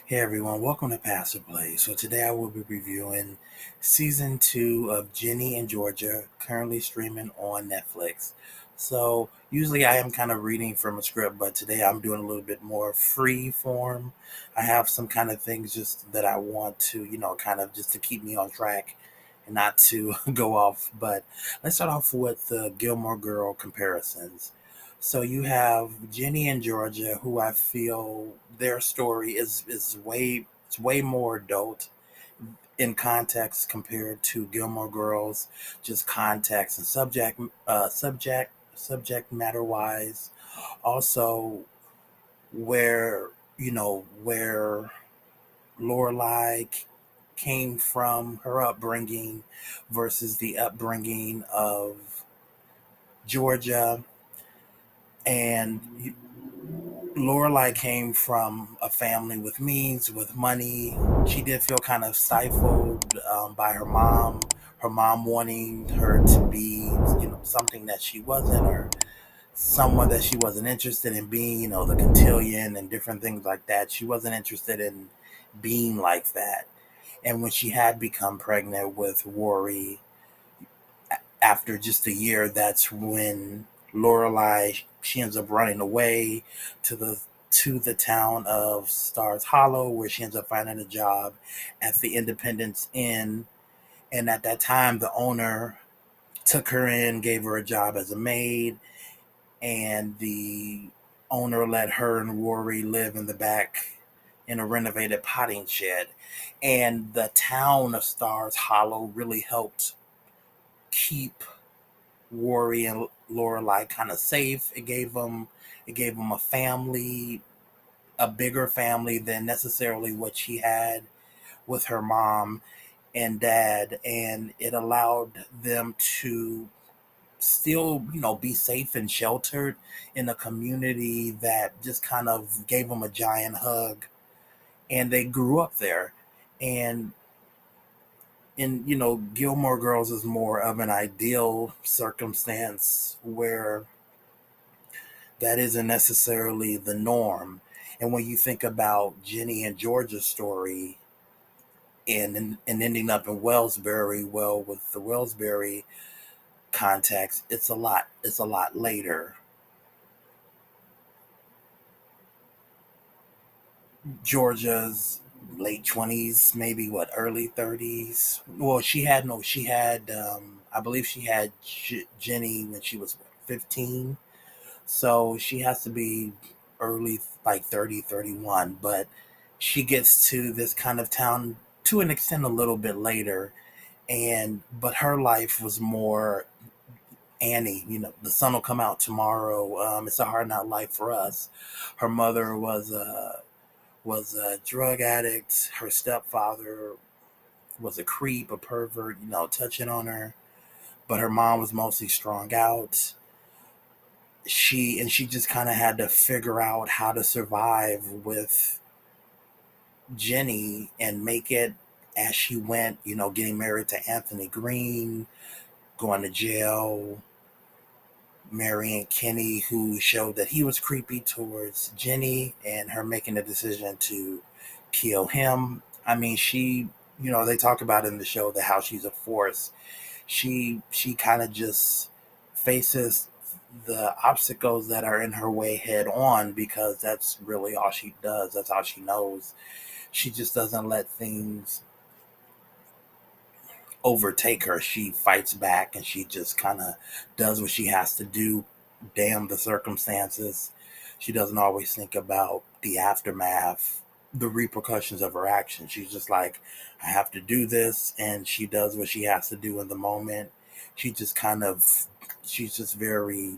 Hey everyone, welcome to Pastor Play. So today I will be reviewing season 2 of Ginny and Georgia, currently streaming on Netflix. So usually I am kind of reading from a script, but today I'm doing a little bit more free form. I have some kind of things just that I want to, kind of just to keep me on track and not to go off. But let's start off with the Gilmore Girl comparisons. So you have Ginny and Georgia, who I feel their story is way it's way more adult in context compared to Gilmore Girls, just context and subject matter wise. Also, where Lorelai came from, her upbringing versus the upbringing of Georgia, and Lorelai came from a family with means, with money. She did feel kind of stifled by her mom. Her mom wanting her to be, something that she wasn't, or someone that she wasn't interested in being. The cotillion and different things like that. She wasn't interested in being like that. And when she had become pregnant with Rory, after just a year, that's when Lorelai she ends up running away to the town of Stars Hollow, where she ends up finding a job at the Independence Inn. And at that time, the owner took her in, gave her a job as a maid, and the owner let her and Rory live in the back in a renovated potting shed. And the town of Stars Hollow really helped keep Rory and Lorelai kind of safe. It gave them a family, a bigger family than necessarily what she had with her mom and dad, and it allowed them to still, be safe and sheltered in a community that just kind of gave them a giant hug, and they grew up there. And in Gilmore Girls is more of an ideal circumstance where that isn't necessarily the norm. And when you think about Ginny and Georgia's story and ending up in Wellsbury, well, with the Wellsbury context, it's a lot later. Georgia's late 20s, maybe what, early 30s. Well, I believe she had Ginny when she was 15. So she has to be early, like 30, 31. But she gets to this kind of town to an extent a little bit later. But her life was more Annie, the sun will come out tomorrow. It's a hard not life for us. Her mother was a drug addict. Her stepfather was a creep, a pervert, touching on her. But her mom was mostly strung out. She just kind of had to figure out how to survive with Jenny and make it as she went, getting married to Anthony Green, going to jail, marrying Kenny, who showed that he was creepy towards Jenny, and her making the decision to kill him. I mean, they talk about in the show that how she's a force. She kind of just faces the obstacles that are in her way head on, because that's really all she does. That's all she knows. She just doesn't let things overtake her. She fights back, and she just kind of does what she has to do. Damn the circumstances. She doesn't always think about the aftermath, the repercussions of her actions. She's just like, I have to do this, and she does what she has to do in the moment. She just kind of, she's just very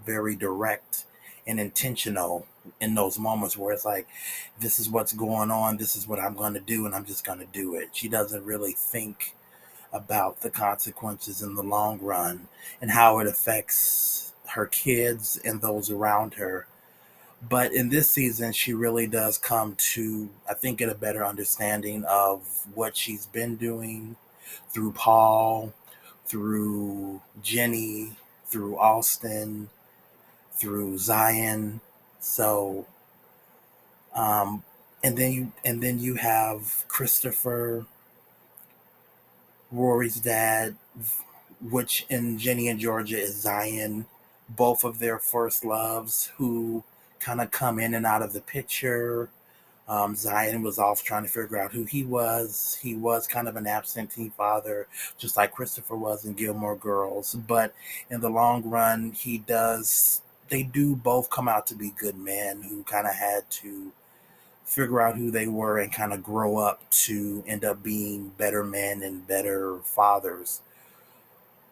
direct and intentional in those moments where it's like, this is what's going on, this is what I'm going to do, and I'm just going to do it. She doesn't really think about the consequences in the long run and how it affects her kids and those around her. But in this season, she really does come to, I think, get a better understanding of what she's been doing through Paul, through Jenny, through Austin, through Zion. So Um, and then you have Christopher, Rory's dad, which in Ginny and Georgia is Zion, both of their first loves who kind of come in and out of the picture. Zion was off trying to figure out who he was. He was kind of an absentee father, just like Christopher was in Gilmore Girls. But in the long run, they do both come out to be good men who kind of had to figure out who they were and kind of grow up to end up being better men and better fathers.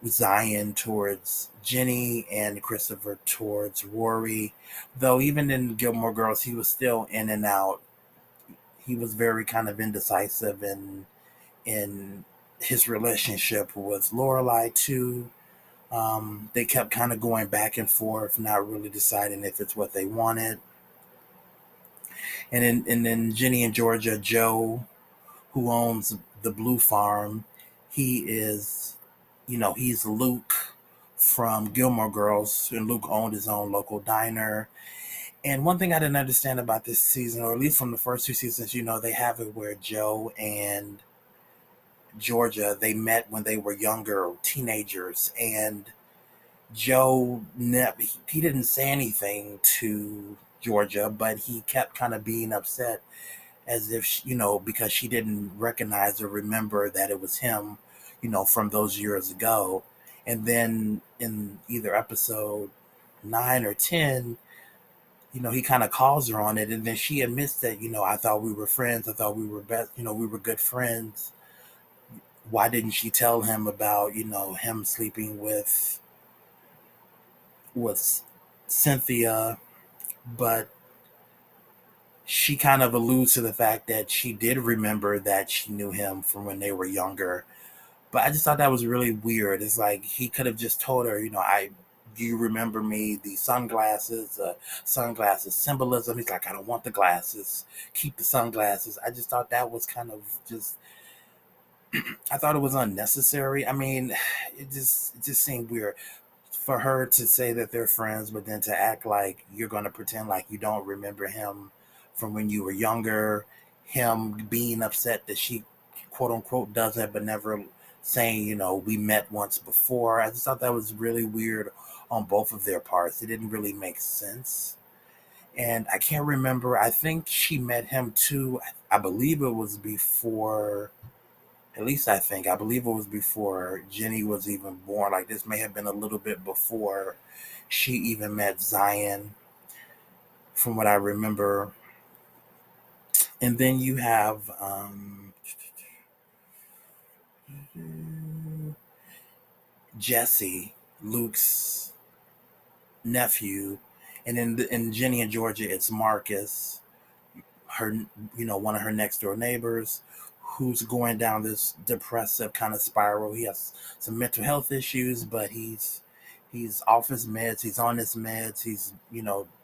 Zion towards Ginny and Christopher towards Rory. Though even in Gilmore Girls, he was still in and out. He was very kind of indecisive in his relationship with Lorelai too. They kept kind of going back and forth, not really deciding if it's what they wanted. And then Ginny and Georgia, Joe, who owns the Blue Farm, he is, he's Luke from Gilmore Girls, and Luke owned his own local diner. And one thing I didn't understand about this season, or at least from the first two seasons, they have it where Joe and Georgia, they met when they were younger, teenagers, and he didn't say anything to Georgia, but he kept kind of being upset as if because she didn't recognize or remember that it was him, from those years ago. And then in either episode 9 or 10, he kind of calls her on it, and then she admits that, I thought we were friends. I thought we were best. We were good friends. Why didn't she tell him about, him sleeping with Cynthia? But she kind of alludes to the fact that she did remember that she knew him from when they were younger. But I just thought that was really weird. It's like he could have just told her, do you remember me? The sunglasses symbolism. He's like, I don't want the glasses. Keep the sunglasses. I just thought that was kind of just. I thought it was unnecessary. I mean, it just seemed weird for her to say that they're friends, but then to act like you're going to pretend like you don't remember him from when you were younger, him being upset that she quote unquote does it, but never saying, we met once before. I just thought that was really weird on both of their parts. It didn't really make sense. And I can't remember. I think she met him too. I believe it was before, at least I believe it was before Ginny was even born. Like this may have been a little bit before she even met Zion, from what I remember. And then you have Jesse, Luke's nephew, and in Ginny and Georgia, it's Marcus, her, one of her next door neighbors, who's going down this depressive kind of spiral. He has some mental health issues, but he's off his meds. He's on his meds. He's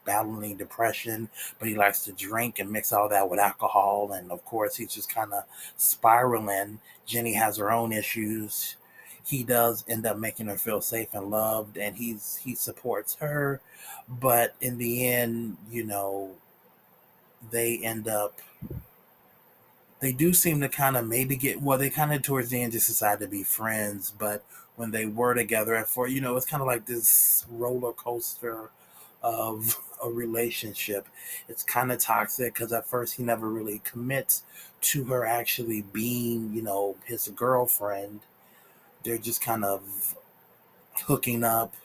battling depression, but he likes to drink and mix all that with alcohol. And of course, he's just kind of spiraling. Jenny has her own issues. He does end up making her feel safe and loved, and he supports her. But in the end, they end up they do seem to kind of maybe get, well, they kind of towards the end just decide to be friends, but when they were together at four, it's kind of like this roller coaster of a relationship. It's kind of toxic because at first he never really commits to her actually being, his girlfriend. They're just kind of hooking up.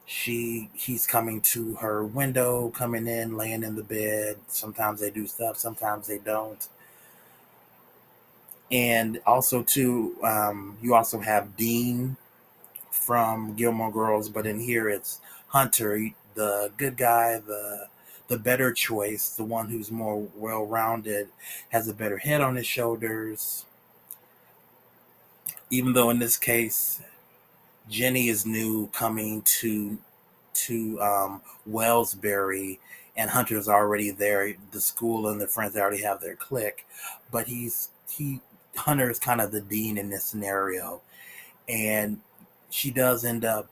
He's coming to her window, coming in, laying in the bed. Sometimes they do stuff, sometimes they don't. And also too, you also have Dean from Gilmore Girls, but in here it's Hunter, the good guy, the better choice, the one who's more well-rounded, has a better head on his shoulders. Even though in this case, Jenny is new, coming to Wellsbury, and Hunter's already there. The school and the friends already have their clique, but Hunter is kind of the dean in this scenario, and she does end up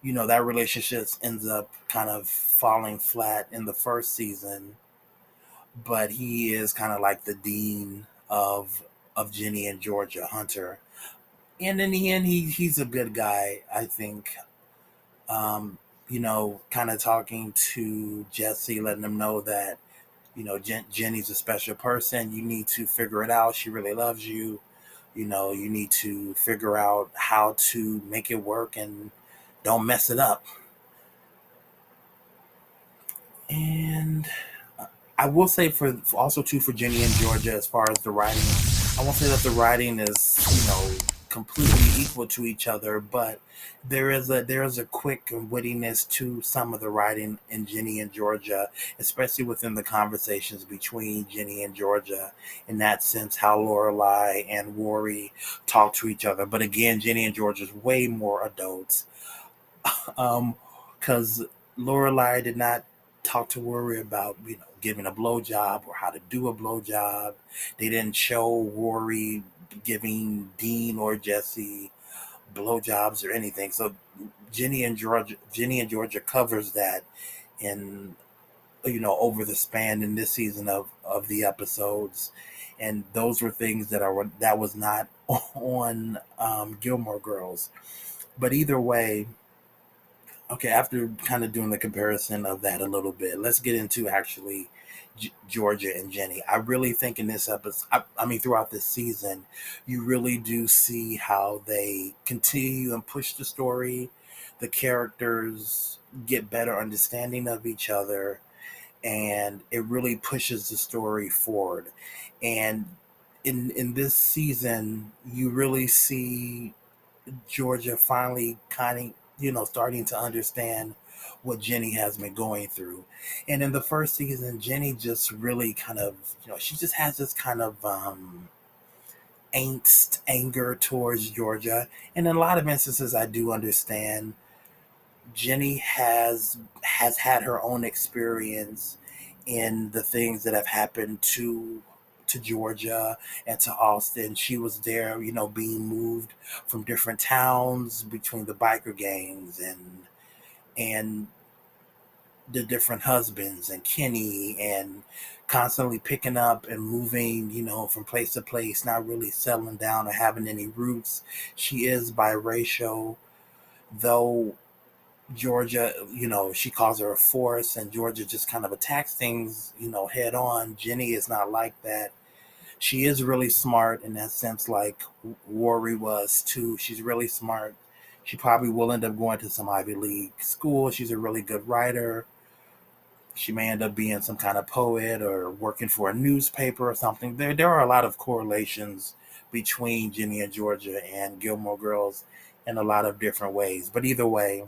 that relationship ends up kind of falling flat in the first season, but he is kind of like the dean of Ginny and Georgia Hunter. And in the end, he's a good guy, I think. Kind of talking to Jesse, letting him know that Jenny's a special person. You need to figure it out. She really loves you. You need to figure out how to make it work and don't mess it up. And I will say also too for Ginny and Georgia, as far as the writing, I won't say that the writing is completely equal to each other, but there is a quick wittiness to some of the writing in Ginny and Georgia, especially within the conversations between Ginny and Georgia. In that sense, how Lorelai and Rory talk to each other. But again, Ginny and Georgia's way more adults. Um, because Lorelai did not talk to Rory about giving a blowjob or how to do a blowjob. They didn't show Rory giving Dean or Jesse blowjobs or anything. So Ginny and Georgia covers that in over the span in this season of the episodes, and those were things that was not on Gilmore Girls. But either way, okay, after kind of doing the comparison of that a little bit, let's get into actually Georgia and Jenny. I really think in this episode, I mean, throughout this season, you really do see how they continue and push the story. The characters get better understanding of each other, and it really pushes the story forward. And in this season, you really see Georgia finally kind of, starting to understand what Jenny has been going through. And in the first season, Jenny just really kind of, she just has this kind of angst, anger towards Georgia. And in a lot of instances, I do understand Jenny has had her own experience in the things that have happened to Georgia and to Austin. She was there, being moved from different towns between the biker gangs and the different husbands and Kenny, and constantly picking up and moving, from place to place, not really settling down or having any roots. She is biracial, though Georgia, she calls her a force, and Georgia just kind of attacks things, head on. Jenny is not like that. She is really smart in that sense, like Rory was too. She's really smart. She probably will end up going to some Ivy League school. She's a really good writer. She may end up being some kind of poet or working for a newspaper or something. There are a lot of correlations between Jenny and Georgia and Gilmore Girls in a lot of different ways. But either way,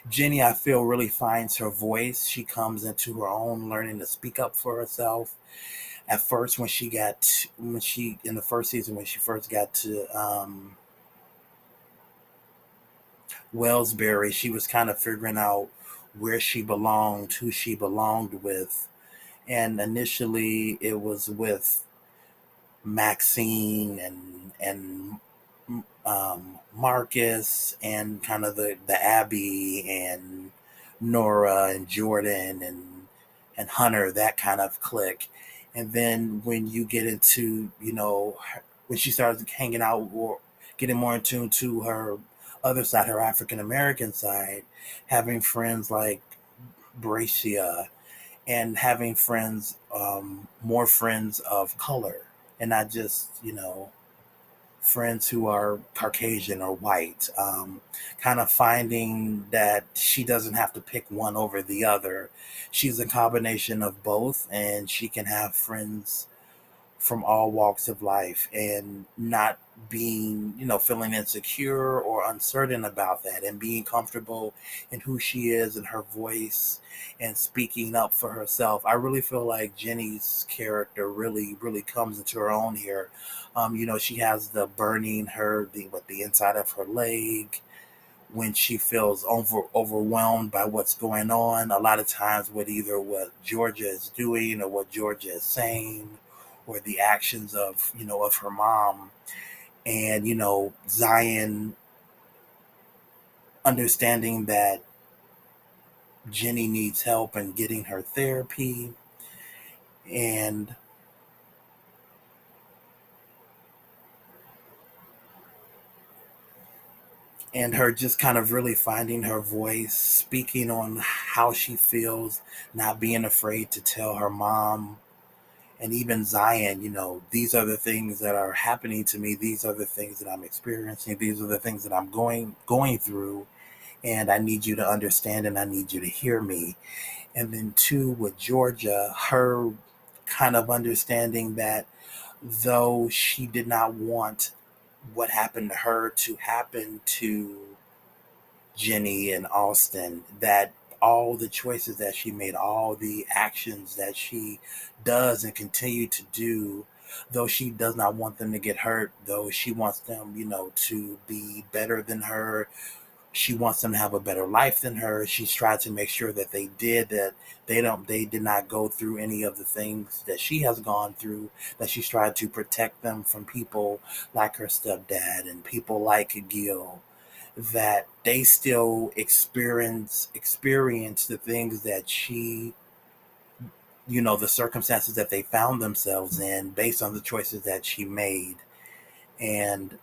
Jenny, I feel, really finds her voice. She comes into her own, learning to speak up for herself. At first, when she in the first season, when she first got to Wellsbury, she was kind of figuring out where she belonged, who she belonged with, and initially it was with Maxine and Marcus and kind of the Abby and Nora and Jordan and Hunter, that kind of clique. And then when you get into, when she starts hanging out or getting more in tune to her other side, her African American side, having friends like Bracia, and having friends, more friends of color, and not just, friends who are Caucasian or white, kind of finding that she doesn't have to pick one over the other. She's a combination of both, and she can have friends from all walks of life and not being, feeling insecure or uncertain about that, and being comfortable in who she is and her voice and speaking up for herself. I really feel like Jenny's character really, really comes into her own here. She has the burning her, the inside of her leg when she feels overwhelmed by what's going on. A lot of times with either what Georgia is doing or what Georgia is saying, or the actions of of her mom. And Zion understanding that Ginny needs help in getting her therapy, and her just kind of really finding her voice, speaking on how she feels, not being afraid to tell her mom. And even Zion, these are the things that are happening to me. These are the things that I'm experiencing. These are the things that I'm going through, and I need you to understand, and I need you to hear me. And then two, with Georgia, her kind of understanding that though she did not want what happened to her to happen to Jenny and Austin, that all the choices that she made, all the actions that she does and continue to do, though she does not want them to get hurt, though she wants them, to be better than her, she wants them to have a better life than her. She's tried to make sure that they did, that they did not go through any of the things that she has gone through, that she's tried to protect them from people like her stepdad and people like Gil, that they still experience the things that she, the circumstances that they found themselves in based on the choices that she made. And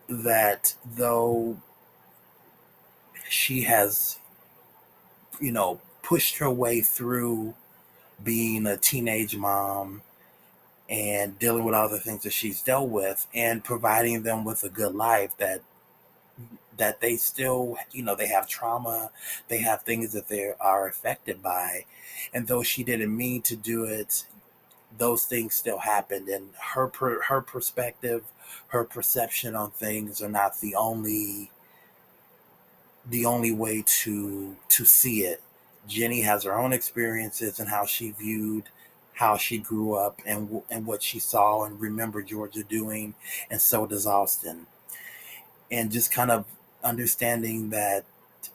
that though she has, pushed her way through being a teenage mom and dealing with all the things that she's dealt with and providing them with a good life, that they still, they have trauma, they have things that they are affected by. And though she didn't mean to do it, those things still happened. And her perspective, her perception on things are not the only way to see it. Jenny has her own experiences and how she viewed how she grew up and what she saw and remembered Georgia doing, and so does Austin. And just kind of understanding that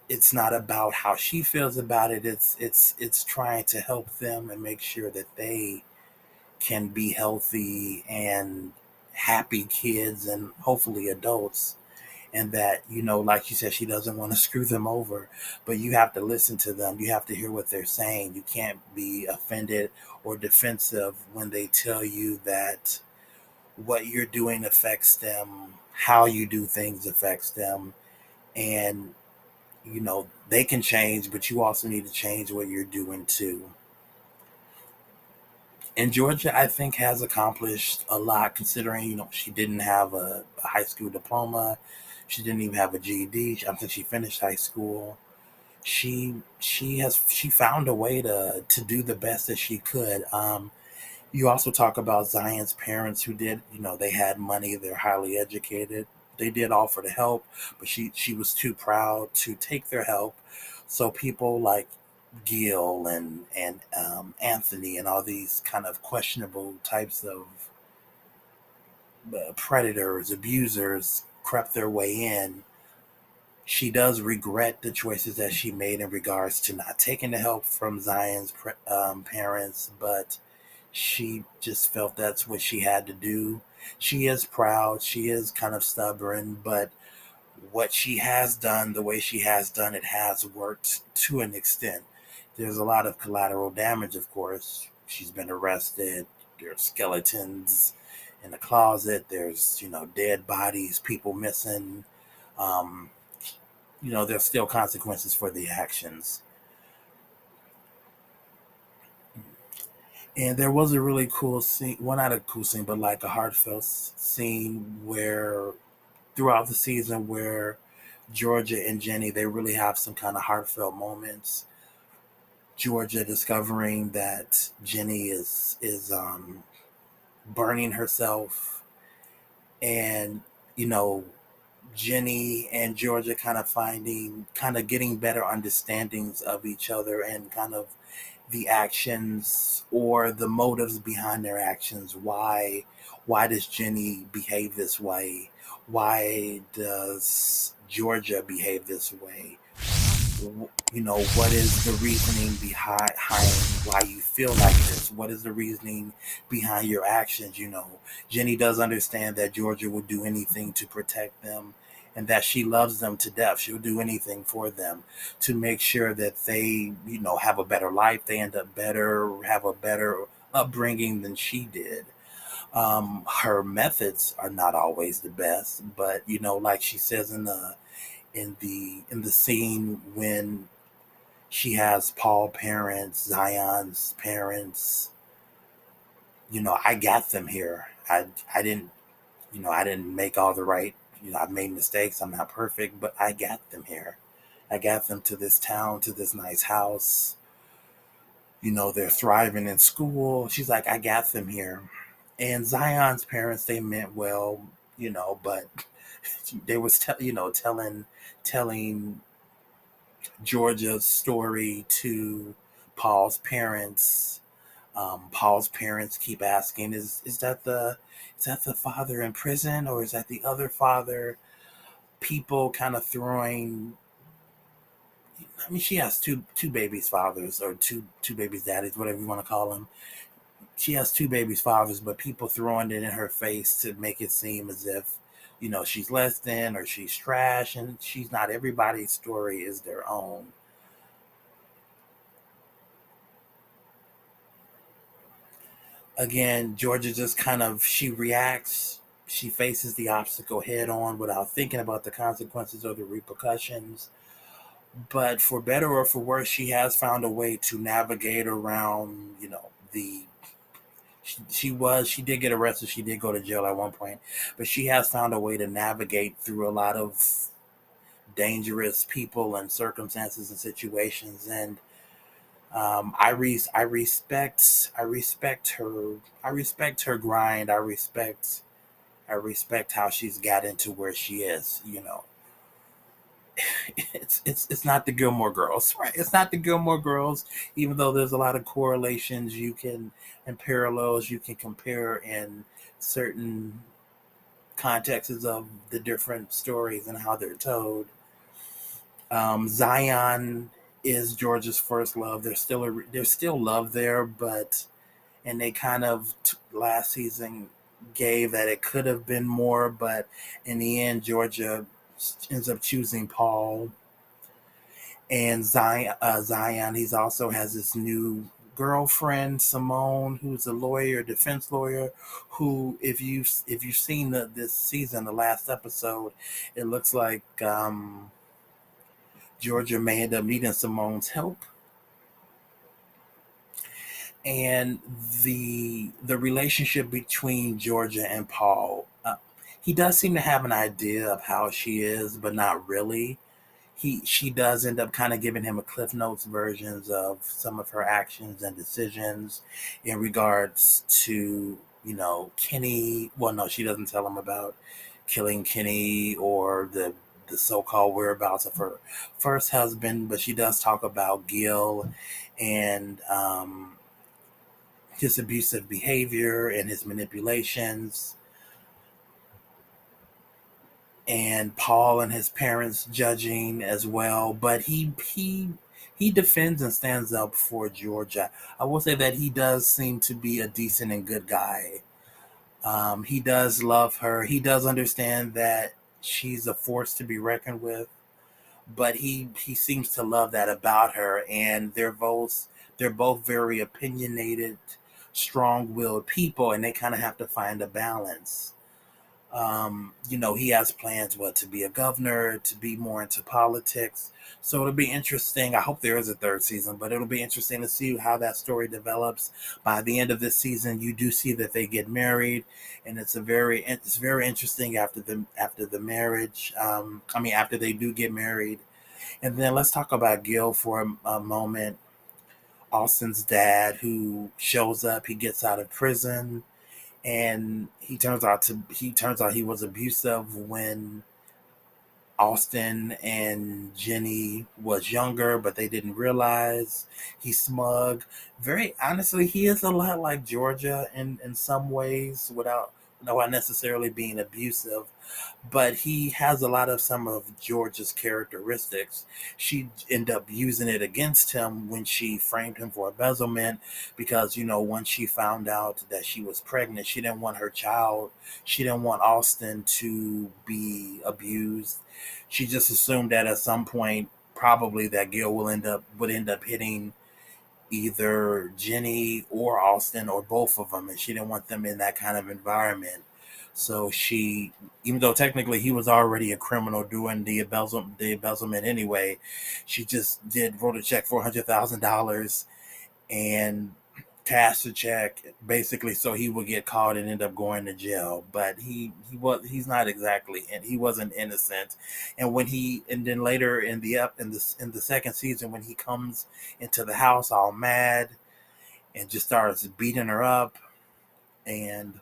it's not about how she feels about it. It's trying to help them and make sure that they can be healthy and happy kids and hopefully adults. And that, like you said, she doesn't want to screw them over, but you have to listen to them. You have to hear what they're saying. You can't be offended or defensive when they tell you that what you're doing affects them, how you do things affects them. And they can change, but you also need to change what you're doing too. And Georgia, I think, has accomplished a lot, considering she didn't have a high school diploma, she didn't even have a GED. I think she finished high school. She found a way to do the best that she could. You also talk about Zion's parents, who did, they had money, they're highly educated. They did offer to help, but she was too proud to take their help. So people like Gil and Anthony and all these kind of questionable types of predators, abusers crept their way in. She does regret the choices that she made in regards to not taking the help from Zion's parents, but she just felt that's what she had to do. She is proud, she is kind of stubborn, but what she has done, the way she has done it, has worked to an extent. There's a lot of collateral damage, of course. She's been arrested. There's skeletons in the closet. There's, dead bodies, people missing. Um, there's still consequences for the actions. And there was a really cool scene, well, not a cool scene, but like a heartfelt scene where throughout the season where Georgia and Jenny, they really have some kind of heartfelt moments. Georgia discovering that Jenny is burning herself, and you know Jenny and Georgia kind of getting better understandings of each other, and kind of the actions or the motives behind their actions. Why does Jenny behave this way? Why does Georgia behave this way? What is the reasoning behind why you feel like this? What is the reasoning behind your actions? Jenny does understand that Georgia would do anything to protect them, and that she loves them to death. She'll do anything for them to make sure that they, have a better life. They end up better, have a better upbringing than she did. Her methods are not always the best, but like she says in the scene when she has Paul parents, Zion's parents, I got them here. I didn't I didn't make all the right, I've made mistakes. I'm not perfect, but I got them here. I got them to this town, to this nice house. They're thriving in school. She's like, I got them here. And Zion's parents, they meant well, but they was, telling Georgia's story to Paul's parents. Paul's parents keep asking, is that the father in prison, or is that the other father? People kind of throwing. I mean, she has two babies' fathers, or two babies' daddies, whatever you want to call them. She has two babies' fathers, but people throwing it in her face to make it seem as if she's less than, or she's trash, and she's not. Everybody's story is their own. Again, Georgia just kind of, she reacts, she faces the obstacle head on without thinking about the consequences or the repercussions. But for better or for worse, she has found a way to navigate around, the she did get arrested, she did go to jail at one point, but she has found a way to navigate through a lot of dangerous people and circumstances and situations. And I respect her grind. I respect how she's got into where she is. It's not the Gilmore Girls, right? It's not the Gilmore Girls, even though there's a lot of correlations you can and parallels you can compare in certain contexts of the different stories and how they're told. Zion is George's first love. There's still love there, but and they kind of last season gave that it could have been more, but in the end, Georgia ends up choosing Paul. And Zion, he's also has this new girlfriend, Simone, who's a lawyer, defense lawyer, who, if you've seen this season, the last episode, it looks like Georgia may end up needing Simone's help. And the relationship between Georgia and Paul, he does seem to have an idea of how she is, but not really. She does end up kind of giving him a Cliff Notes versions of some of her actions and decisions in regards to Kenny. Well, no, she doesn't tell him about killing Kenny or the so-called whereabouts of her first husband, but she does talk about Gil and his abusive behavior and his manipulations, and Paul and his parents judging as well. But he defends and stands up for Georgia. I will say that he does seem to be a decent and good guy. He does love her. He does understand that she's a force to be reckoned with, but he seems to love that about her. And they're both very opinionated, strong-willed people, and they kind of have to find a balance. He has plans, to be a governor, to be more into politics. So it'll be interesting. I hope there is a third season, but it'll be interesting to see how that story develops. By the end of this season, you do see that they get married, and it's very interesting after the marriage. After they do get married, and then let's talk about Gil for a moment. Austin's dad, who shows up, he gets out of prison, and he turns out he was abusive when Austin and Ginny was younger, but they didn't realize. He's smug. Very honestly, he is a lot like Georgia in some ways, not necessarily being abusive, but he has a lot of some of George's characteristics. She ended up using it against him when she framed him for embezzlement because, once she found out that she was pregnant, she didn't want her child, she didn't want Austin to be abused. She just assumed that at some point, probably that Gil would end up hitting either Ginny or Austin or both of them, and she didn't want them in that kind of environment. So she, even though technically he was already a criminal doing the embezzlement anyway, she just wrote a check for $100,000 and cashed the check basically so he would get caught and end up going to jail. But he's not exactly, and he wasn't innocent. And then later in the second season, when he comes into the house all mad and just starts beating her up, and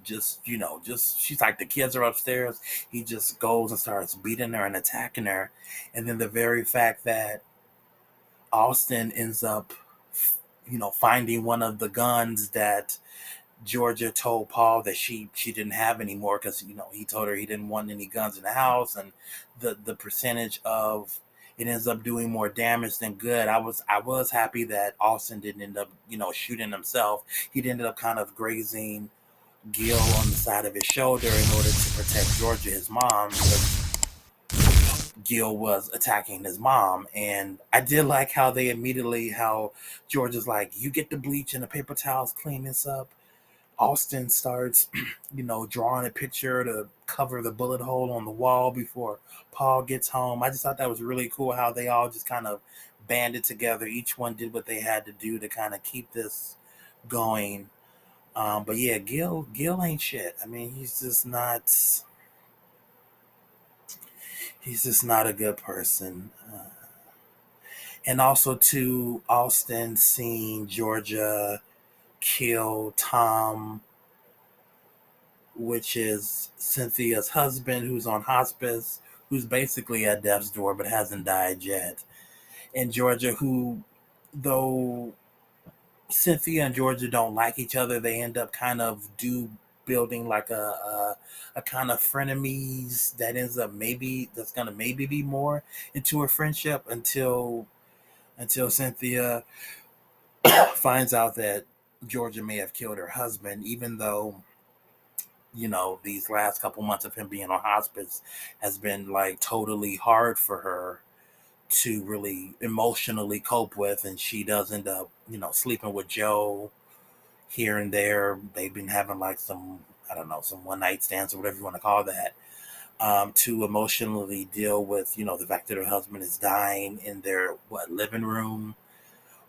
just she's like, the kids are upstairs, he just goes and starts beating her and attacking her. And then the very fact that Austin ends up finding one of the guns that Georgia told Paul that she didn't have anymore, because he told her he didn't want any guns in the house, and the percentage of it ends up doing more damage than good. I was happy that Austin didn't end up shooting himself. He ended up kind of grazing Gil on the side of his shoulder in order to protect Georgia, his mom, because Gil was attacking his mom. And I did like how Georgia's like, you get the bleach and the paper towels, clean this up. Austin starts, drawing a picture to cover the bullet hole on the wall before Paul gets home. I just thought that was really cool how they all just kind of banded together. Each one did what they had to do to kind of keep this going. But yeah, Gil ain't shit. I mean, he's just not a good person. And also, too, Austin seeing Georgia kill Tom, which is Cynthia's husband, who's on hospice, who's basically at death's door but hasn't died yet. And Georgia, who, though Cynthia and Georgia don't like each other, they end up kind of building like a kind of frenemies that ends up that's gonna maybe be more into a friendship until Cynthia finds out that Georgia may have killed her husband, even though these last couple months of him being on hospice has been like totally hard for her to really emotionally cope with. And she does end up, sleeping with Joe here and there. They've been having like some, I don't know, some one night stands or whatever you want to call that, to emotionally deal with, the fact that her husband is dying in their, living room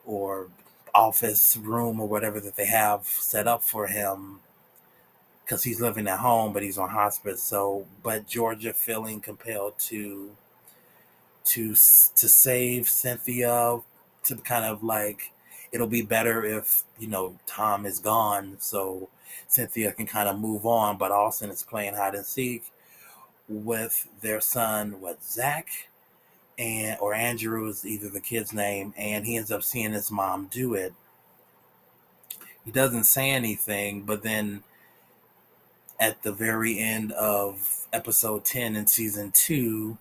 or office room or whatever that they have set up for him, because he's living at home, but he's on hospice. So, but Georgia feeling compelled to save Cynthia, to kind of like, it'll be better if Tom is gone, so Cynthia can kind of move on. But Austin is playing hide and seek with their son, Zach, and or Andrew is either the kid's name, and he ends up seeing his mom do it. He doesn't say anything, but then at the very end of episode 10 in season 2,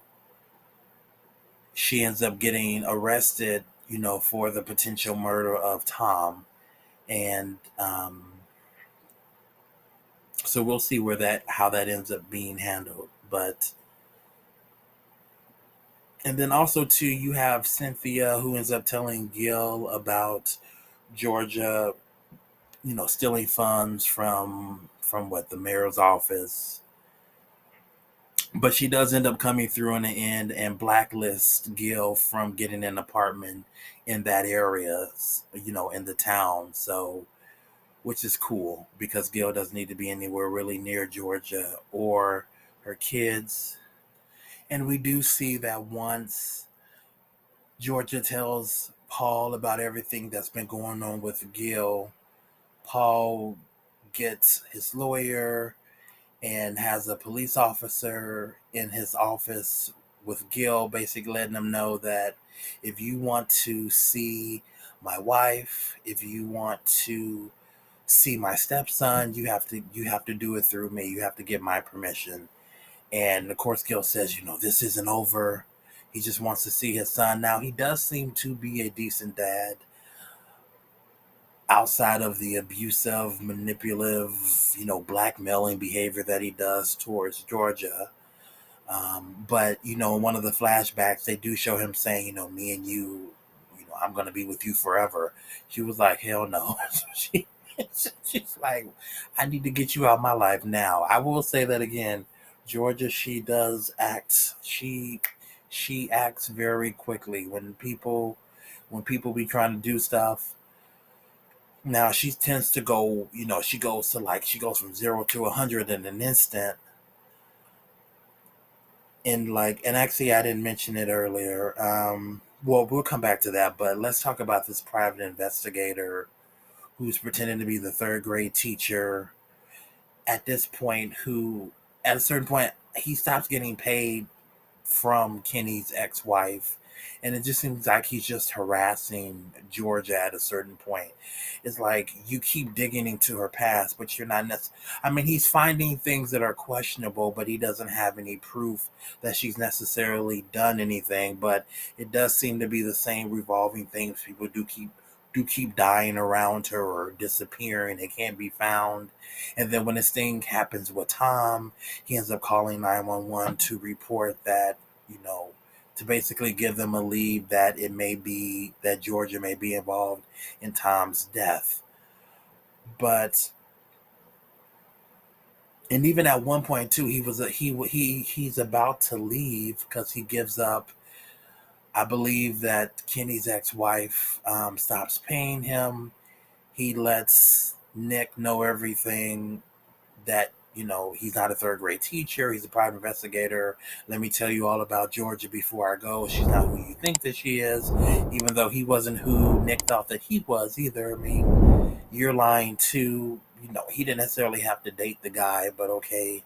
she ends up getting arrested, for the potential murder of Tom. And so we'll see how that ends up being handled. But, and then also too, you have Cynthia, who ends up telling Gil about Georgia, stealing funds from the mayor's office. But she does end up coming through in the end and blacklist Gil from getting an apartment in that area, in the town. So, which is cool because Gil doesn't need to be anywhere really near Georgia or her kids. And we do see that once Georgia tells Paul about everything that's been going on with Gil, Paul gets his lawyer and has a police officer in his office with Gil, basically letting him know that if you want to see my wife, if you want to see my stepson, you have to do it through me. You have to get my permission. And of course, Gil says, this isn't over. He just wants to see his son. Now, he does seem to be a decent dad outside of the abusive, manipulative, blackmailing behavior that he does towards Georgia. But in one of the flashbacks, they do show him saying, me and you, I'm gonna be with you forever. She was like, hell no. So she's like, I need to get you out of my life now. I will say that again, Georgia, she does act. She acts very quickly when people be trying to do stuff. Now she tends to go, she goes from 0 to 100 in an instant. And actually I didn't mention it earlier. Well, we'll come back to that, but let's talk about this private investigator who's pretending to be the third grade teacher at this point, who at a certain point he stops getting paid from Kenny's ex-wife, and it just seems like he's just harassing Georgia at a certain point. It's like you keep digging into her past, but you're not I mean, he's finding things that are questionable, but he doesn't have any proof that she's necessarily done anything. But it does seem to be the same revolving things. People do keep dying around her or disappearing. They can't be found. And then when this thing happens with Tom, he ends up calling 911 to report that, you know, to basically give them a lead that it may be that Georgia may be involved in Tom's death. But and even at one point too, he's about to leave because he gives up. I believe that Kenny's ex-wife stops paying him. He lets Nick know everything, that he's not a third grade teacher, he's a private investigator. Let me tell you all about Georgia before I go. She's not who you think that she is, even though he wasn't who Nick thought that he was either. I mean, you're lying too. He didn't necessarily have to date the guy, but okay.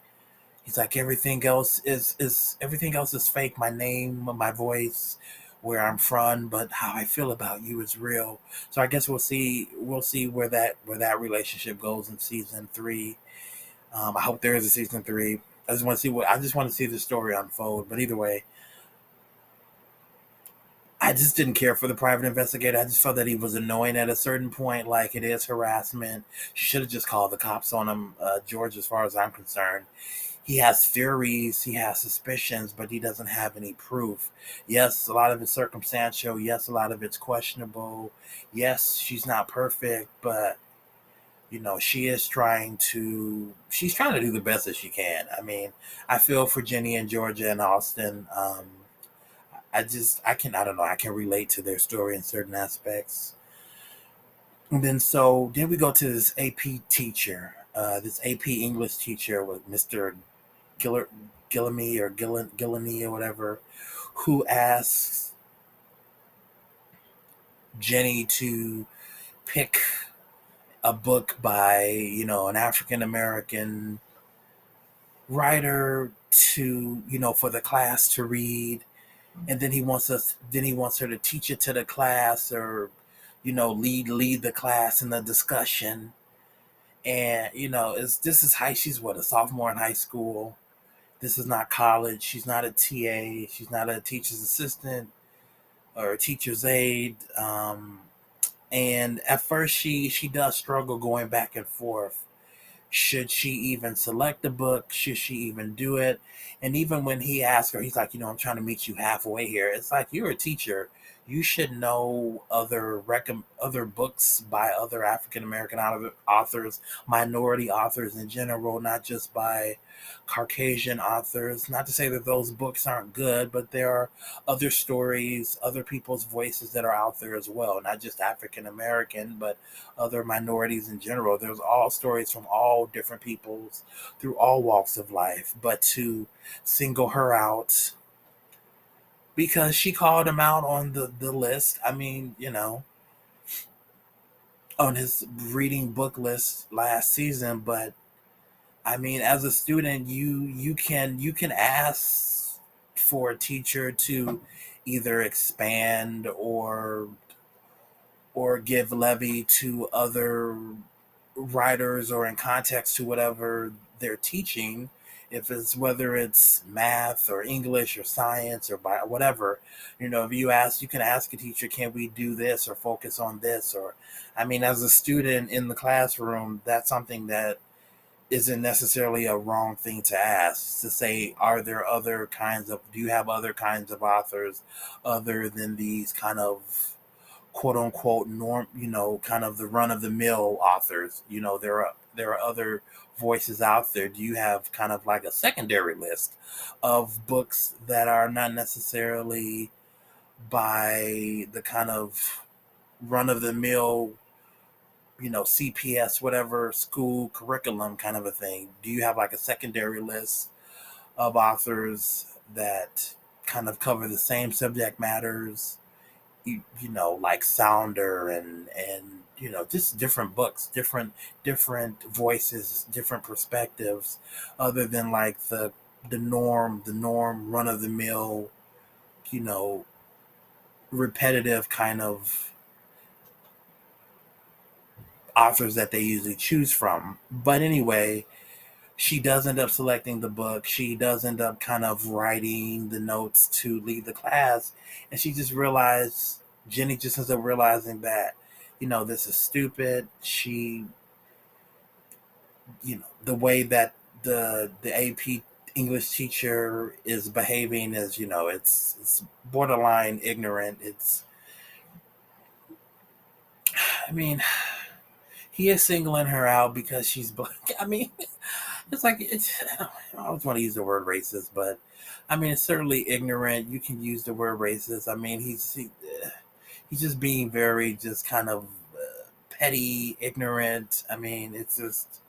He's like, everything else is fake. My name, my voice, where I'm from, but how I feel about you is real. So I guess we'll see where that relationship goes in season 3. I hope there is a season 3. I just want to see the story unfold. But either way, I just didn't care for the private investigator. I just felt that he was annoying at a certain point. Like, it is harassment. You should have just called the cops on him, George. As far as I'm concerned, he has theories, he has suspicions, but he doesn't have any proof. Yes, a lot of it's circumstantial. Yes, a lot of it's questionable. Yes, she's not perfect, but she's trying to do the best that she can. I mean, I feel for Ginny and Georgia and Austin. I don't know, I can relate to their story in certain aspects. And then we go to this AP teacher, this AP English teacher with Mr. Giller, Gillamy or whatever, who asks Jenny to pick a book by, an African American writer to, for the class to read. And then he wants her to teach it to the class, or, lead the class in the discussion. And, this is high, she's what, a sophomore in high school. This is not college. She's not a TA. She's not a teacher's assistant or a teacher's aide. And at first she does struggle going back and forth. Should she even select the book? Should she even do it? And even when he asked her, he's like, I'm trying to meet you halfway here. It's like, you're a teacher. You should know other books by other African American authors, minority authors in general, not just by Caucasian authors. Not to say that those books aren't good, but there are other stories, other people's voices that are out there as well, not just African American, but other minorities in general. There's all stories from all different peoples through all walks of life. But to single her out because she called him out on the list, I mean, on his reading book list last season. But I mean, as a student, you can ask for a teacher to either expand or give levy to other writers or in context to whatever they're teaching. If it's whether it's math or English or science or whatever, if you can ask a teacher, can we do this or focus on this? Or, I mean, as a student in the classroom, that's something that isn't necessarily a wrong thing to ask, to say, do you have other kinds of authors other than these kind of quote unquote norm, kind of the run of the mill authors. There are other voices out there. Do you have kind of like a secondary list of books that are not necessarily by the kind of run of the mill, CPS, whatever school curriculum kind of a thing? Do you have like a secondary list of authors that kind of cover the same subject matters, like Sounder and just different books, different voices, different perspectives, other than like the norm run of the mill, you know, repetitive kind of authors that they usually choose from. But anyway, she does end up selecting the book. She does end up kind of writing the notes to lead the class. And Jenny just ends up realizing that, this is stupid. The way that the AP English teacher is behaving is, it's borderline ignorant. I mean, he is singling her out because she's black. I mean, I always want to use the word racist, but I mean, it's certainly ignorant. You can use the word racist. I mean, he's just being very just kind of petty, ignorant. I mean, it's just,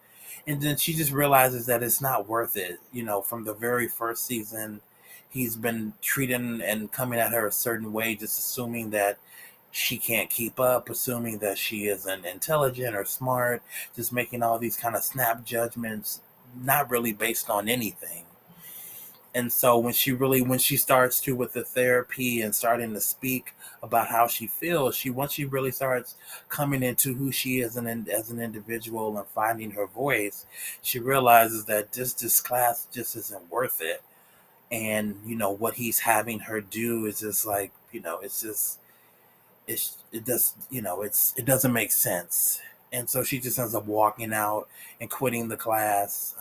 and then she just realizes that it's not worth it. From the very first season, he's been treating and coming at her a certain way, just assuming that she can't keep up, assuming that she isn't intelligent or smart, just making all these kind of snap judgments, not really based on anything. And so when she starts to with the therapy and starting to speak about how she feels, once she really starts coming into who she is as an individual and finding her voice, she realizes that this class just isn't worth it. And what he's having her do is just like, it's just it doesn't make sense. And so she just ends up walking out and quitting the class.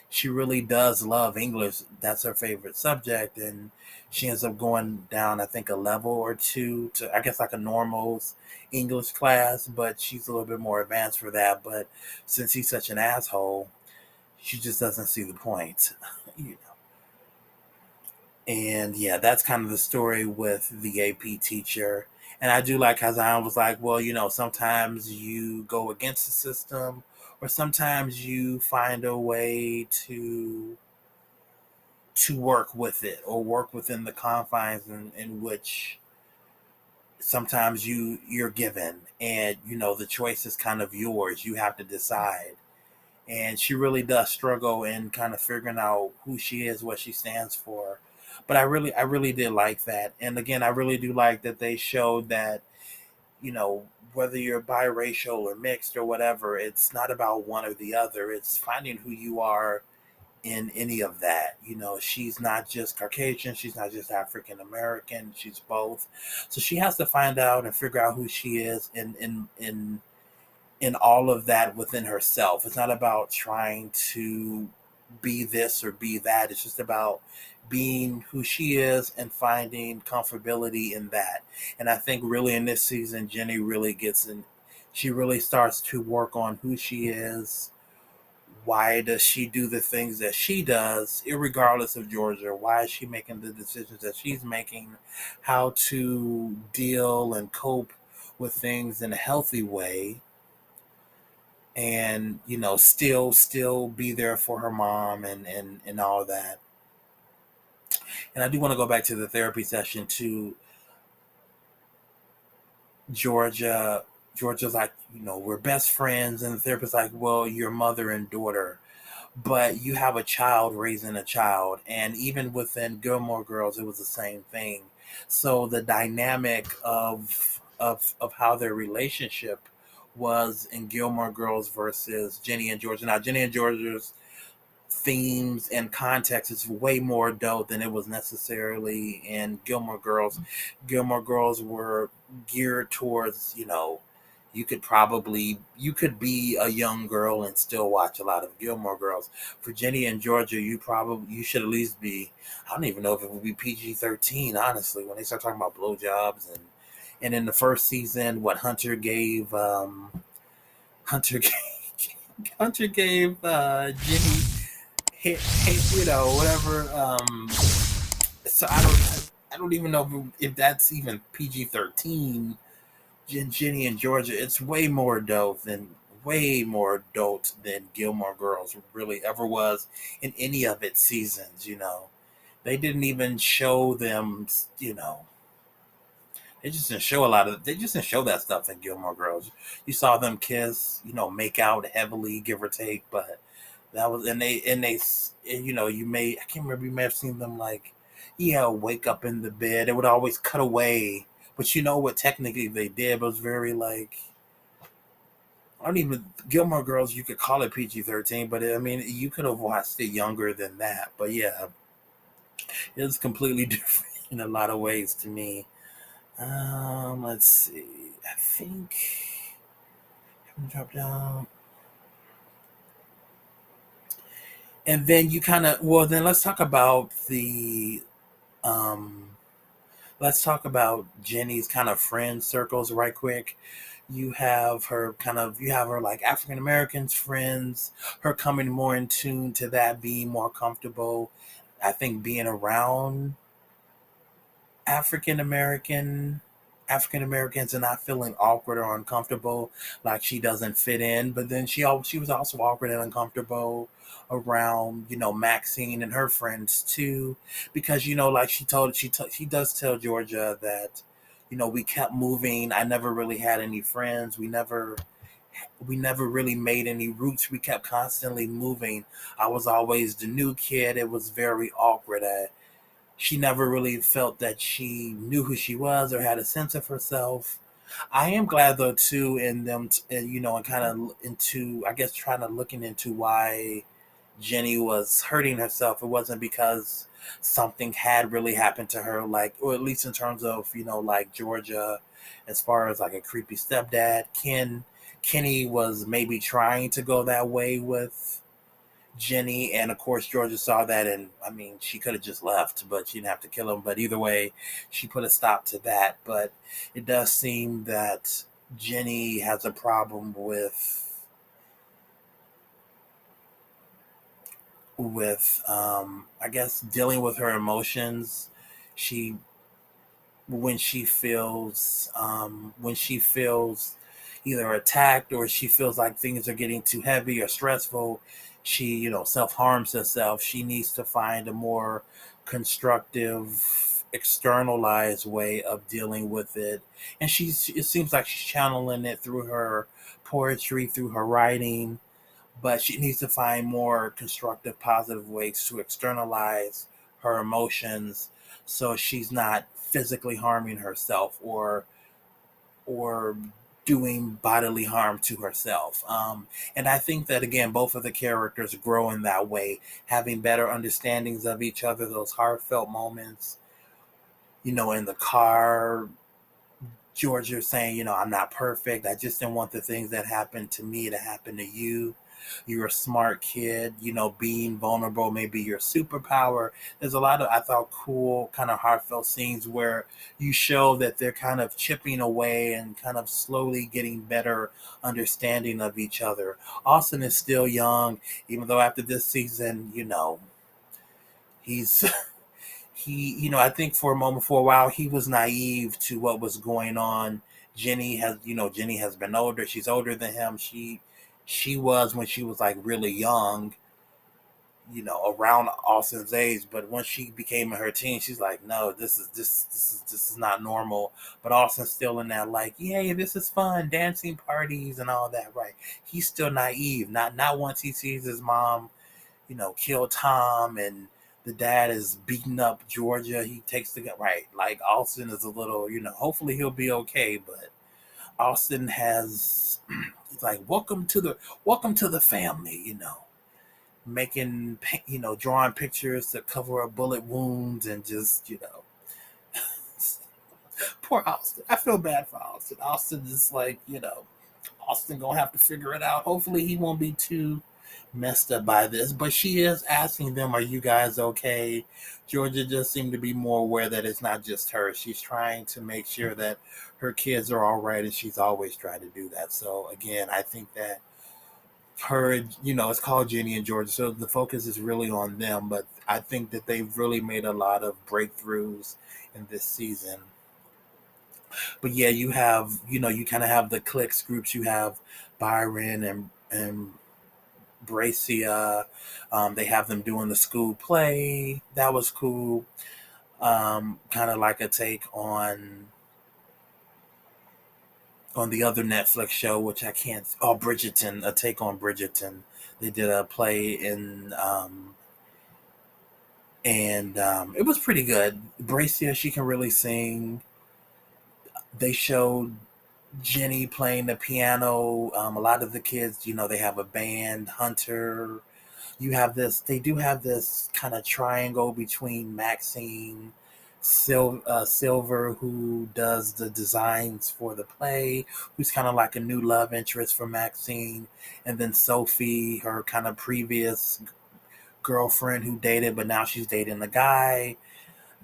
She really does love English. That's her favorite subject. And she ends up going down, I think, a level or two to, I guess, like a normals English class, but she's a little bit more advanced for that. But since he's such an asshole, she just doesn't see the point. you And yeah, that's kind of the story with the AP teacher. And I do like how Zion was like, well, sometimes you go against the system, or sometimes you find a way to work with it, or work within the confines in which sometimes you're given, and the choice is kind of yours. You have to decide. And she really does struggle in kind of figuring out who she is, what she stands for. But I really did like that. And again, I really do like that they showed that, whether you're biracial or mixed or whatever, it's not about one or the other. It's finding who you are in any of that. She's not just Caucasian, she's not just African American, she's both. So she has to find out and figure out who she is in all of that within herself. It's not about trying to be this or be that. It's just about being who she is and finding comfortability in that. And I think really in this season, Jenny really gets in. She really starts to work on who she is. Why does she do the things that she does, irregardless of Georgia? Why is she making the decisions that she's making? How to deal and cope with things in a healthy way, and still be there for her mom and all that. And I do want to go back to the therapy session to Georgia. Georgia's like, we're best friends, and the therapist's like, well, you're mother and daughter, but you have a child raising a child. And even within Gilmore Girls, it was the same thing. So the dynamic of how their relationship was in Gilmore Girls versus Ginny and Georgia. Now, Ginny and Georgia's themes and context is way more adult than it was necessarily in Gilmore Girls. Gilmore Girls were geared towards, you could be a young girl and still watch a lot of Gilmore Girls. For Ginny and Georgia, you should at least be, I don't even know if it would be PG-13, honestly, when they start talking about blowjobs. And in the first season, what Hunter Hunter gave Ginny whatever. So I don't even know if that's even PG-13. Ginny and Georgia, it's way more adult than Gilmore Girls really ever was in any of its seasons. They didn't even show them. They just didn't show that stuff in Gilmore Girls. You saw them kiss, make out heavily, give or take, but that was I can't remember, you may have seen them like, yeah, wake up in the bed. It would always cut away, but what technically they did was very like, I don't even Gilmore Girls. You could call it PG-13, but I mean, you could have watched it younger than that. But yeah, it's completely different in a lot of ways to me. Let's see. I think drop down, and then you kind of then um, let's talk about Jenny's kind of friend circles right quick. You have her like African Americans friends, her coming more in tune to that, being more comfortable. I think being around African American African Americans and not feeling awkward or uncomfortable, like she doesn't fit in. But then she was also awkward and uncomfortable around Maxine and her friends too, because like she does tell Georgia that we kept moving. I never really had any friends. We never really made any roots. We kept constantly moving. I was always the new kid. It was very awkward. She never really felt that she knew who she was or had a sense of herself. I am glad though too in them, and kind of into, I guess, trying to looking into why Jenny was hurting herself. It wasn't because something had really happened to her, like, or at least in terms of like Georgia, as far as like a creepy stepdad. Kenny was maybe trying to go that way with Jenny, and of course Georgia saw that, and I mean she could have just left, but she didn't have to kill him. But either way, she put a stop to that. But it does seem that Jenny has a problem with I guess dealing with her emotions. She when she feels either attacked or she feels like things are getting too heavy or stressful, she self-harms herself. She needs to find a more constructive, externalized way of dealing with it, and it seems like she's channeling it through her poetry, through her writing, but she needs to find more constructive, positive ways to externalize her emotions, so she's not physically harming herself or doing bodily harm to herself. And I think that again, both of the characters grow in that way, having better understandings of each other. Those heartfelt moments, in the car, Georgia saying, I'm not perfect. I just didn't want the things that happened to me to happen to you. You're a smart kid, being vulnerable, maybe your superpower. There's a lot of, I thought, cool, kind of heartfelt scenes where you show that they're kind of chipping away and kind of slowly getting better understanding of each other. Austin is still young, even though after this season, he's I think for a while, he was naive to what was going on. Jenny has been older. She's older than him. She was when she was like really young, around Austin's age. But once she became in her teens, she's like, no, this is not normal. But Austin's still in that like, yeah, this is fun, dancing parties and all that, right? He's still naive. Not once he sees his mom kill Tom and the dad is beating up Georgia. He takes the gun, right. Like Austin is a little, hopefully he'll be okay, but Austin has it's like welcome to the family, making drawing pictures to cover up bullet wounds and just poor Austin. I feel bad for Austin. Austin is like Austin gonna have to figure it out. Hopefully he won't be too messed up by this, but she is asking them, are you guys okay? Georgia just seemed to be more aware that it's not just her. She's trying to make sure that her kids are all right, and she's always tried to do that. So again, I think that her, it's called Ginny and Georgia, so the focus is really on them, but I think that they've really made a lot of breakthroughs in this season. But yeah, you kind of have the cliques groups. You have Byron and Bracia. They have them doing the school play. That was cool. Kind of like a take on the other Netflix show, which I can't. Oh, Bridgerton. A take on Bridgerton. They did a play and it was pretty good. Bracia, she can really sing. They showed Jenny playing the piano. A lot of the kids, they have a band. Hunter. They do have this kind of triangle between Maxine, Silver, who does the designs for the play, who's kind of like a new love interest for Maxine, and then Sophie, her kind of previous girlfriend who dated, but now she's dating the guy.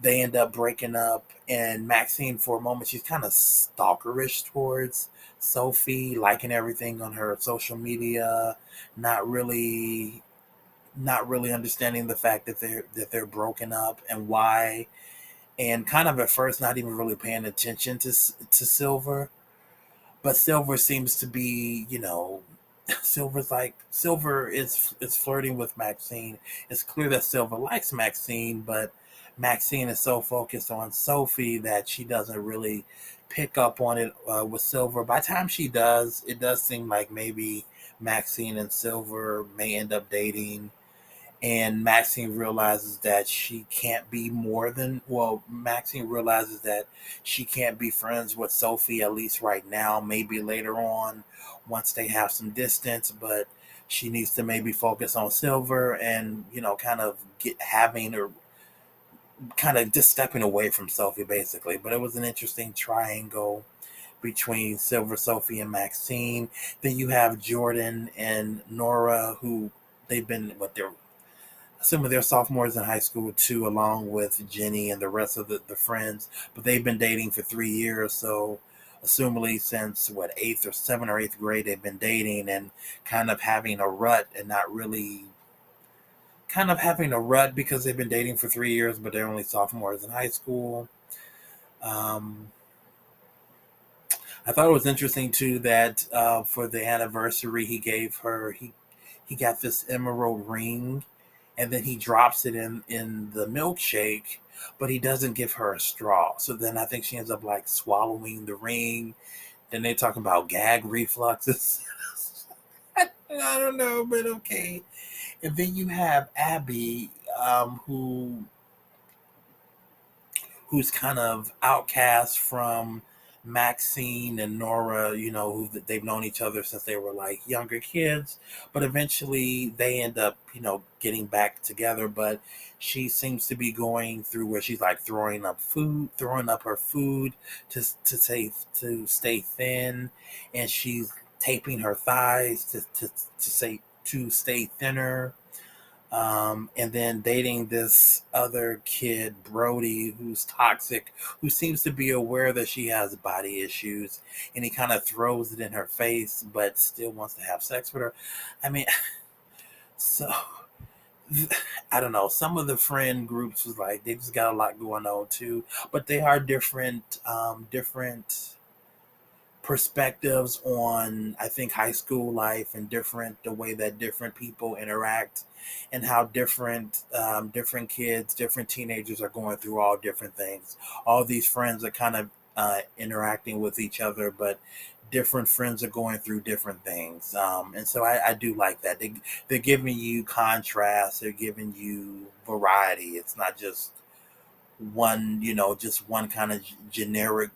They end up breaking up, and Maxine, for a moment, she's kind of stalkerish towards Sophie, liking everything on her social media, not really understanding the fact that they're broken up and why, and kind of at first not even really paying attention to Silver. But Silver seems to be, Silver is flirting with Maxine. It's clear that Silver likes Maxine, but Maxine is so focused on Sophie that she doesn't really pick up on it with Silver. By the time she does, it does seem like maybe Maxine and Silver may end up dating, and Maxine realizes that she can't be more than well Maxine realizes that she can't be friends with Sophie, at least right now, maybe later on once they have some distance, but she needs to maybe focus on Silver and kind of get having or kind of just stepping away from Sophie basically. But it was an interesting triangle between Silver, Sophie, and Maxine. Then you have Jordan and Nora, who they've been what they're some of their sophomores in high school too, along with Jenny and the rest of the friends. But they've been dating for 3 years, so assumably since what seventh or eighth grade they've been dating and kind of having a rut and not really kind of having a rut because they've been dating for 3 years, but they're only sophomores in high school. Um, I thought it was interesting too that for the anniversary he got this emerald ring, and then he drops it in the milkshake, but he doesn't give her a straw. So then I think she ends up like swallowing the ring. Then they're talking about gag refluxes. I don't know, but okay. And then you have Abby, who's kind of outcast from Maxine and Nora, who they've known each other since they were like younger kids, but eventually they end up, getting back together. But she seems to be going through where she's like throwing up her food to stay thin, and she's taping her thighs to stay thinner, and then dating this other kid, Brody, who's toxic, who seems to be aware that she has body issues, and he kind of throws it in her face, but still wants to have sex with her. I mean, so I don't know. Some of the friend groups was like they just got a lot going on too, but they are different perspectives on I think high school life and different the way that different people interact and how different kids, different teenagers are going through all different things. All these friends are kind of interacting with each other, but different friends are going through different things, and so I do like that they're giving you contrast, they're giving you variety. It's not just one, just one kind of generic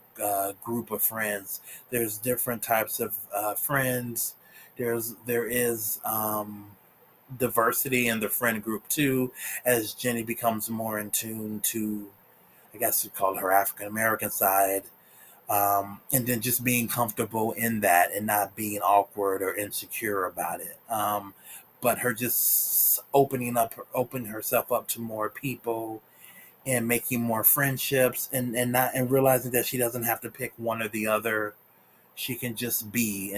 group of friends. There's different types of friends. There is diversity in the friend group too, as Jenny becomes more in tune to, I guess you'd call it, her African American side. And then just being comfortable in that and not being awkward or insecure about it. But her just opening herself up to more people and making more friendships, and realizing that she doesn't have to pick one or the other. She can just be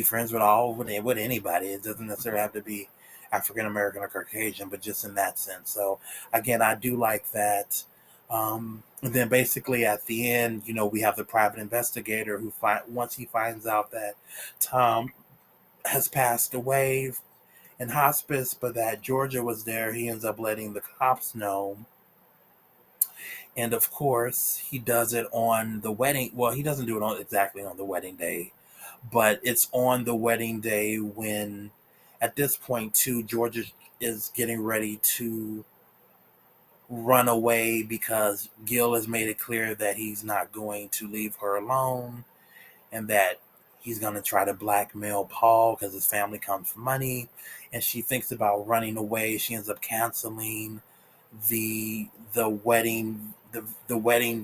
friends with anybody. It doesn't necessarily have to be African American or Caucasian, but just in that sense. So again, I do like that. And then basically at the end, we have the private investigator who once he finds out that Tom has passed away in hospice, but that Georgia was there, he ends up letting the cops know. And of course, he does it on the wedding. Well, he doesn't do it exactly on the wedding day, but it's on the wedding day when, at this point, too, Georgia is getting ready to run away because Gil has made it clear that he's not going to leave her alone, and that he's going to try to blackmail Paul because his family comes for money. And she thinks about running away. She ends up canceling the wedding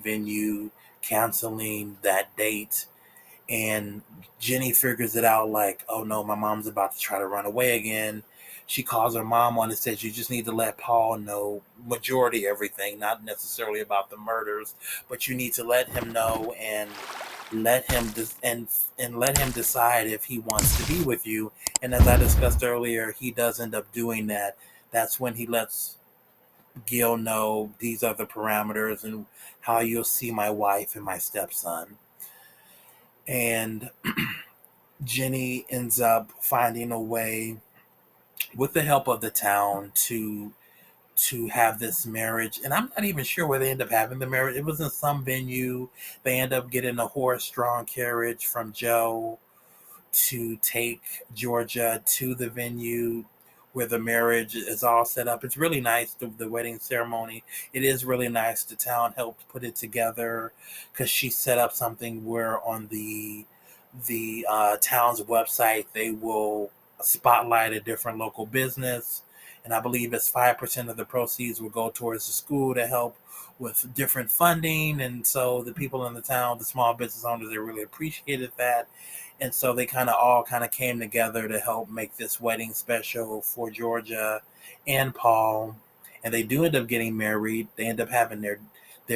venue, canceling that date. And Jenny figures it out like, oh no, my mom's about to try to run away again. She calls her mom on and says, you just need to let Paul know majority everything, not necessarily about the murders, but you need to let him know and let him decide if he wants to be with you. And as I discussed earlier, he does end up doing that. That's when he lets Gil know these are the parameters and how you'll see my wife and my stepson. And Jenny ends up finding a way, with the help of the town, to have this marriage. And I'm not even sure where they end up having the marriage. It was in some venue. They end up getting a horse-drawn carriage from Joe to take Georgia to the venue where the marriage is all set up. It's really nice, the wedding ceremony. It is really nice. The town helped put it together because she set up something where on the town's website they will spotlight a different local business, and I believe it's 5% of the proceeds will go towards the school to help with different funding. And so the people in the town, the small business owners, they really appreciated that. And so they kind of came together to help make this wedding special for Georgia and Paul. And they do end up getting married. They end up having their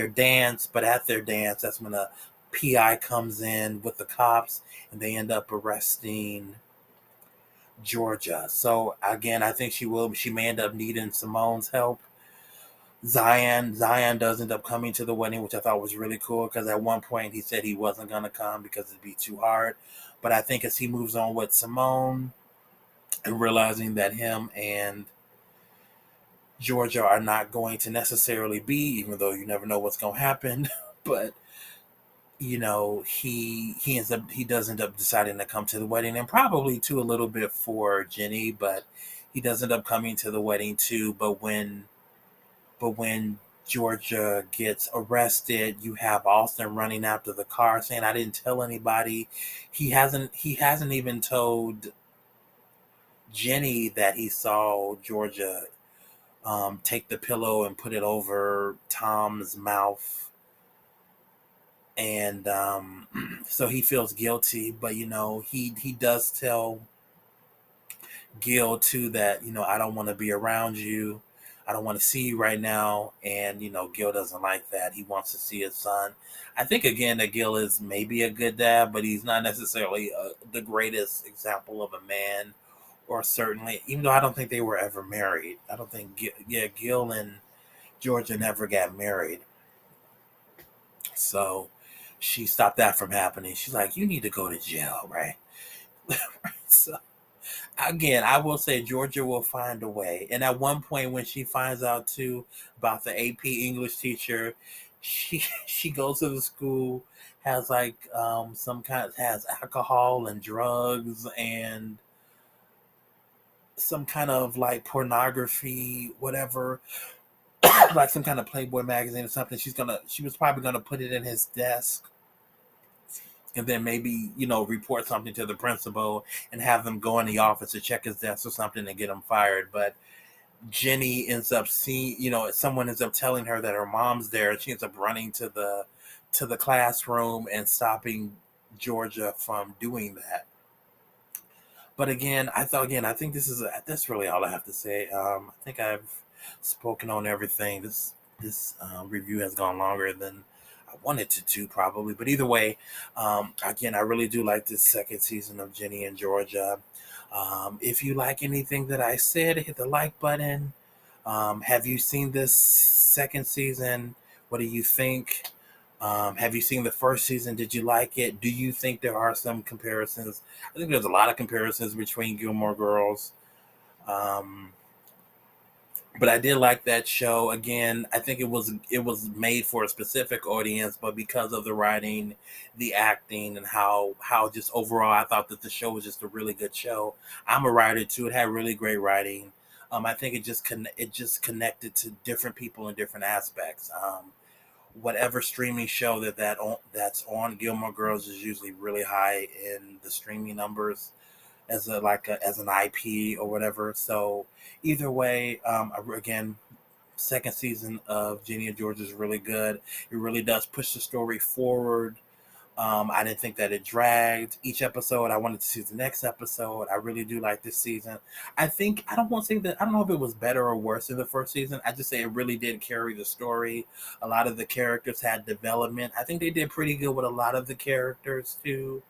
dance, but at their dance, that's when a PI comes in with the cops, and they end up arresting Georgia. So again, I think she may end up needing Simone's help. Zion does end up coming to the wedding, which I thought was really cool because at one point he said he wasn't going to come because it'd be too hard. But I think as he moves on with Simone and realizing that him and Georgia are not going to necessarily be, even though you never know what's going to happen, but he does end up deciding to come to the wedding, and probably too a little bit for Ginny, but he does end up coming to the wedding too. But when Georgia gets arrested, you have Austin running after the car saying, I didn't tell anybody. He hasn't even told Jenny that he saw Georgia take the pillow and put it over Tom's mouth. And so he feels guilty, but he does tell Gil too that I don't want to be around you, I don't want to see you right now. And Gil doesn't like that. He wants to see his son. I think again that Gil is maybe a good dad, but he's not necessarily the greatest example of a man, or certainly, even though I don't think they were ever married. I don't think Gil and Georgia never got married. So she stopped that from happening. She's like, you need to go to jail, right? So again, I will say Georgia will find a way. And at one point when she finds out too about the AP English teacher, she goes to the school, has like has alcohol and drugs and some kind of like pornography, whatever, like some kind of Playboy magazine or something. She was probably gonna put it in his desk, and then maybe, report something to the principal and have them go in the office to check his desk or something and get him fired. But Ginny ends up seeing, someone ends up telling her that her mom's there, and she ends up running to the classroom and stopping Georgia from doing that. But again, I think that's really all I have to say. I think I've spoken on everything. This review has gone longer than I wanted to probably, but either way, again, I really do like this second season of Ginny and Georgia. If you like anything that I said, hit the like button. Have you seen this second season? What do you think? Have you seen the first season? Did you like it? Do you think there are some comparisons? I think there's a lot of comparisons between Gilmore Girls. Um, but I did like that show. Again, I think it was made for a specific audience, but because of the writing, the acting, and how just overall, I thought that the show was just a really good show. I'm a writer too. It had really great writing. I think it just connected to different people in different aspects. Whatever streaming show that's on Gilmore Girls is usually really high in the streaming numbers as an IP or whatever. So either way, again, second season of Ginny and George is really good. It really does push the story forward. I didn't think that it dragged each episode. I wanted to see the next episode. I really do like this season. I don't want to say that, I don't know if it was better or worse than the first season. I just say it really did carry the story. A lot of the characters had development. I think they did pretty good with a lot of the characters too.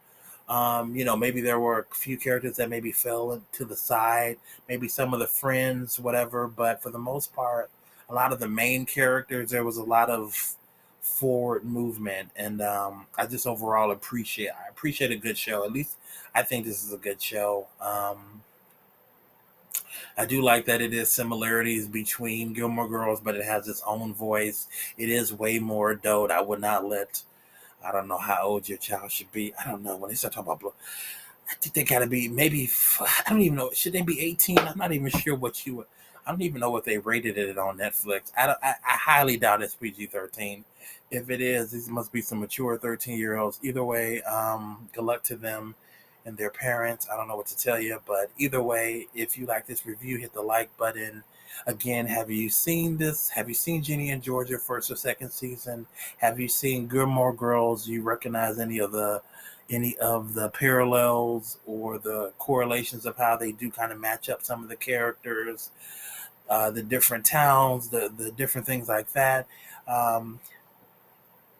Maybe there were a few characters that maybe fell to the side, maybe some of the friends, whatever. But for the most part, a lot of the main characters, there was a lot of forward movement, and I appreciate a good show. At least I think this is a good show. I do like that it is similarities between Gilmore Girls, but it has its own voice. It is way more adult. I don't know how old your child should be. I don't know when they start talking about. I think they gotta be maybe. I don't even know. Should they be 18? I'm not even sure what you. I don't even know what they rated it on Netflix. I highly doubt it's PG-13. If it is, these must be some mature 13-year-olds. Either way, good luck to them and their parents. I don't know what to tell you, but either way, if you like this review, hit the like button. Again, have you seen this? Have you seen Ginny and Georgia first or second season? Have you seen Gilmore Girls? Do you recognize any of the parallels or the correlations of how they do kind of match up some of the characters, the different towns, the different things like that? Um,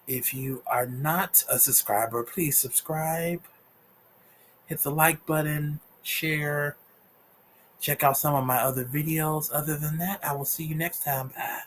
if you are not a subscriber, please subscribe, hit the like button, share, check out some of my other videos. Other than that, I will see you next time. Bye.